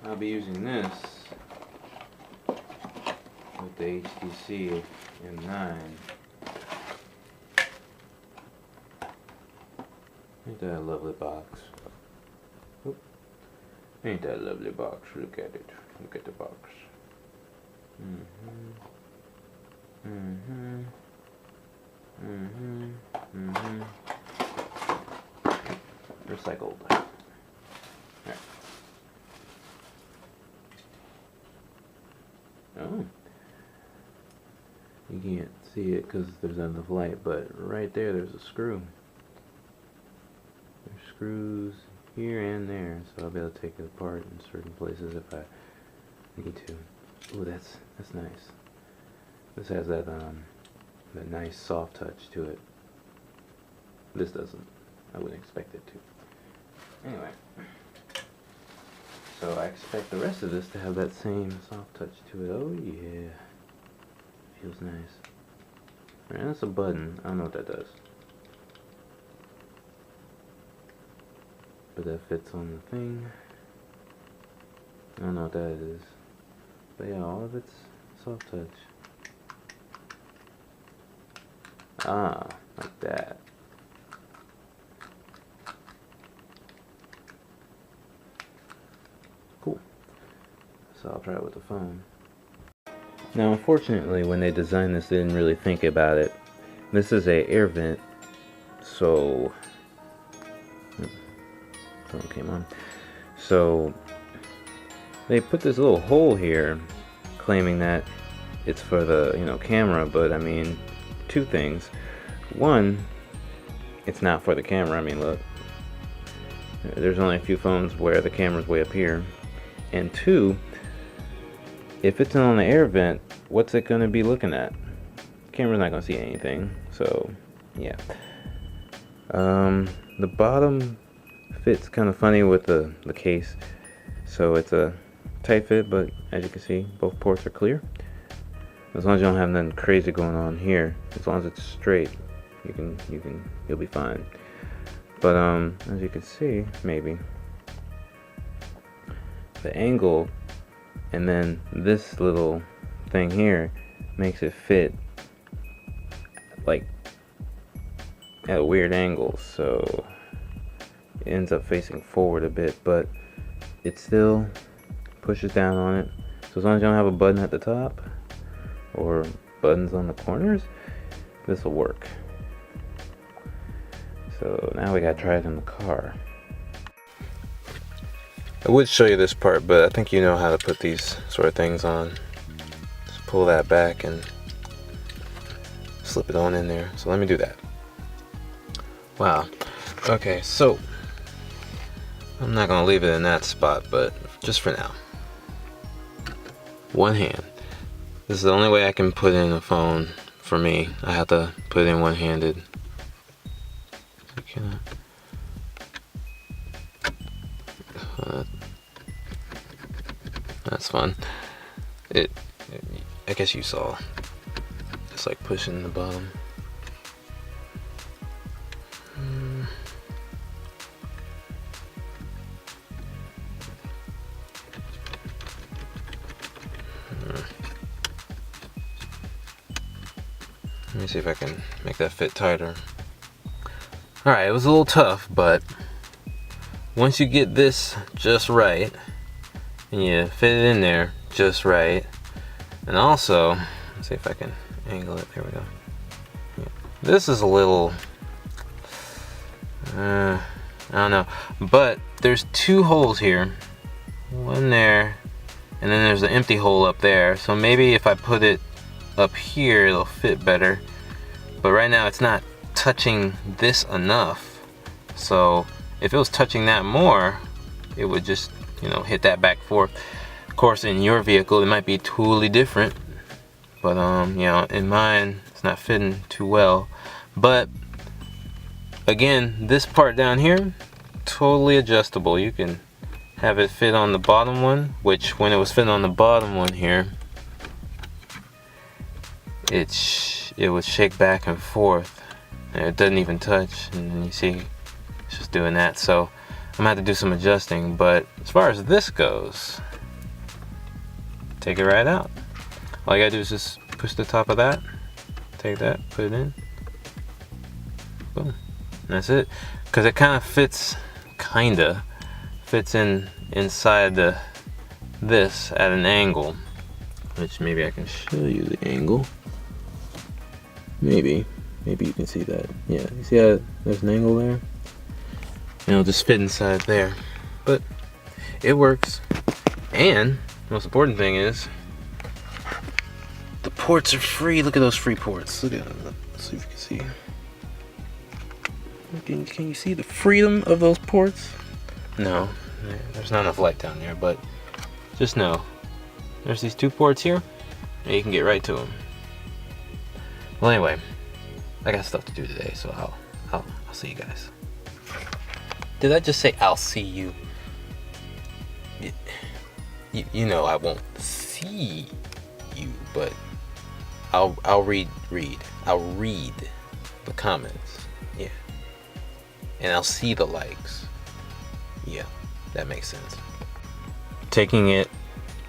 I'll be using this with the HTC M9. Ain't that a lovely box? Oop. Ain't that a lovely box? Look at it. Look at the box. Recycled. Alright. Oh. You can't see it because there's not enough light, but right there's a screw. There's screws here and there, so I'll be able to take it apart in certain places if I need to. Ooh, that's nice. This has that that nice soft touch to it. This doesn't. I wouldn't expect it to. Anyway, so I expect the rest of this to have that same soft touch to it. Oh yeah, feels nice. Alright, that's a button. I don't know what that does, but that fits on the thing. I don't know what that is, but yeah, all of it's soft touch. Ah, like that. Cool. So I'll try it with the phone. Now, unfortunately, when they designed this, they didn't really think about it. This is a air vent, so phone came on. So they put this little hole here, claiming that it's for the camera. But I mean, two things. One, it's not for the camera. I mean, look, there's only a few phones where the camera's way up here. And two, if it's on the air vent, what's it going to be looking at? The camera's not going to see anything. So yeah, the bottom fits kind of funny with the case, so it's a tight fit, but as you can see, both ports are clear. As long as you don't have nothing crazy going on here, as long as it's straight, you'll be fine. But as you can see, maybe the angle and then this little thing here makes it fit like at weird angles, so it ends up facing forward a bit, but it still pushes down on it. So as long as you don't have a button at the top or buttons on the corners, this will work. So now we gotta try it in the car. I would show you this part, but I think you know how to put these sort of things on. Just pull that back and slip it on in there. So let me do that. Wow. Okay, so I'm not gonna leave it in that spot, but just for now. One hand. This is the only way I can put in a phone for me. I have to put it in one-handed. That's fun. I guess you saw. It's like pushing the bottom. Let me see if I can make that fit tighter. Alright, it was a little tough, but once you get this just right, and you fit it in there just right, and also, let's see if I can angle it, there we go. Yeah. This is a little, I don't know, but there's two holes here, one there, and then there's an empty hole up there, so maybe if I put it up here, it'll fit better, but right now it's not touching this enough, so if it was touching that more, it would just hit that back forth. Of course, in your vehicle it might be totally different, but in mine it's not fitting too well. But again, this part down here, totally adjustable. You can have it fit on the bottom one, which when it was fitting on the bottom one here, it would shake back and forth, and it doesn't even touch, and then you see it's just doing that. So gonna have to do some adjusting, but as far as this goes, take it right out. All you gotta do is just push the top of that, take that, put it in, boom, and that's it. Because it kind of fits in inside this at an angle, which maybe I can show you the angle. Maybe you can see that. Yeah, you see how there's an angle there? And it'll just fit inside there. But it works. And the most important thing is the ports are free. Look at those free ports. Look at them. Let's see if you can see. Can you see the freedom of those ports? No, there's not enough light down there, but just know there's these 2 ports here and you can get right to them. Well, anyway, I got stuff to do today, so I'll see you guys. Did I just say I'll see you? You know I won't see you, but I'll read the comments. Yeah. And I'll see the likes. Yeah, that makes sense. Taking it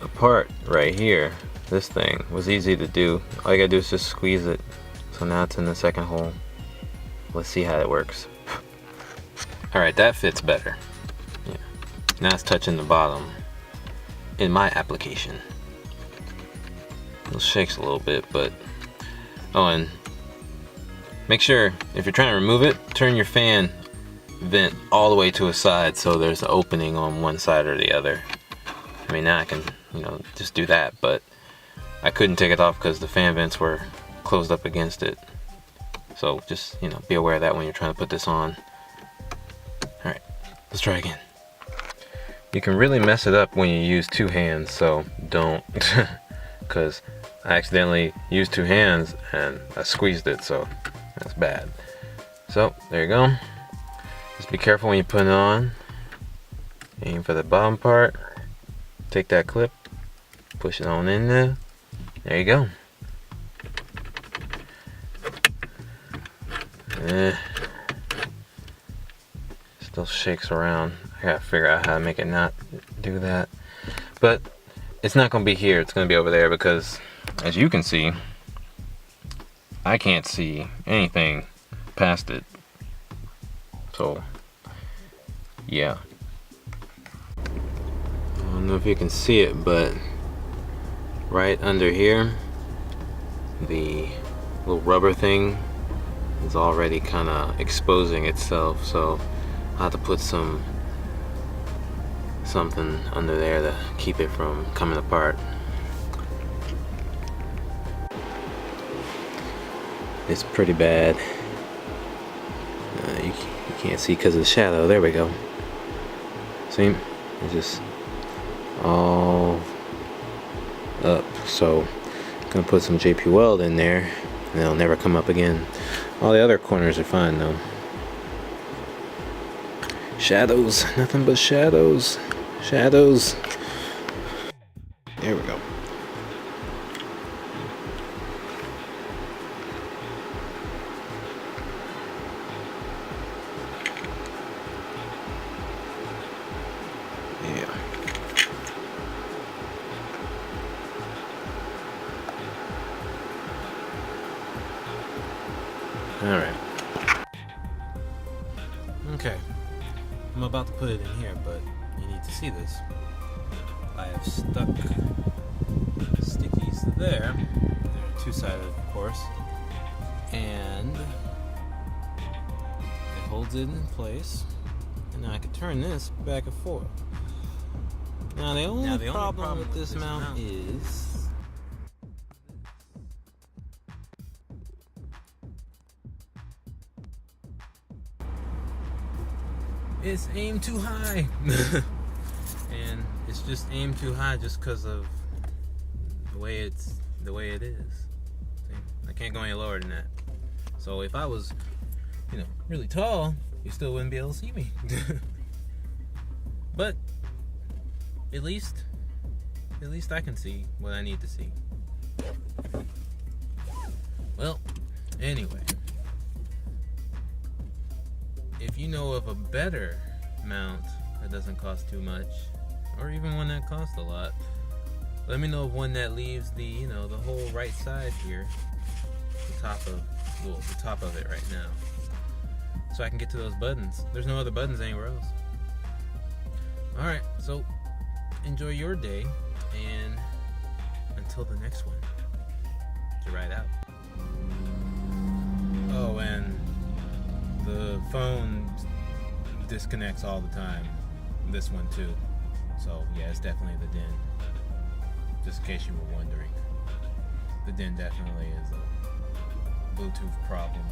apart right here, this thing was easy to do. All you gotta do is just squeeze it. So now it's in the second hole. Let's see how it works. Alright, that fits better. Yeah. Now it's touching the bottom in my application. It shakes a little bit, but oh, and make sure if you're trying to remove it, turn your fan vent all the way to a side so there's an opening on one side or the other. I mean, now I can, just do that, but I couldn't take it off because the fan vents were closed up against it. So just, be aware of that when you're trying to put this on. Alright, let's try again. You can really mess it up when you use 2 hands, so don't. Because I accidentally used 2 hands and I squeezed it, so that's bad. So, there you go. Just be careful when you put it on. Aim for the bottom part. Take that clip, push it on in there. There you go. Still shakes around. I gotta figure out how to make it not do that. But it's not gonna be here, it's gonna be over there because, as you can see, I can't see anything past it. So, yeah. I don't know if you can see it, but right under here, the little rubber thing is already kind of exposing itself, so I'll have to put something under there to keep it from coming apart. It's pretty bad. You can't see because of the shadow. There we go. See? It's just all up. So I'm gonna put some JP Weld in there and it'll never come up again. All the other corners are fine though. Shadows, nothing but shadows. Shadows. There we go. Yeah. All right. Okay. I'm about to put it in here, but you need to see this. I have stuck stickies there. They're 2-sided, of course. And it holds it in place. And now I can turn this back and forth. Now the only problem with this mount is it's aimed too high. And it's just aimed too high just because of the way it is. See? I can't go any lower than that. So if I was, really tall, you still wouldn't be able to see me. But at least I can see what I need to see. Well, anyway, if you know of a better mount that doesn't cost too much, or even one that costs a lot. Let me know of one that leaves the, you know, the whole right side here, the top of it right now, so I can get to those buttons. There's no other buttons anywhere else. All right, so enjoy your day, and until the next one, jGRite out. Oh, and the phone disconnects all the time. This one too. So yeah, it's definitely the DIN. Just in case you were wondering, the DIN definitely is a Bluetooth problem.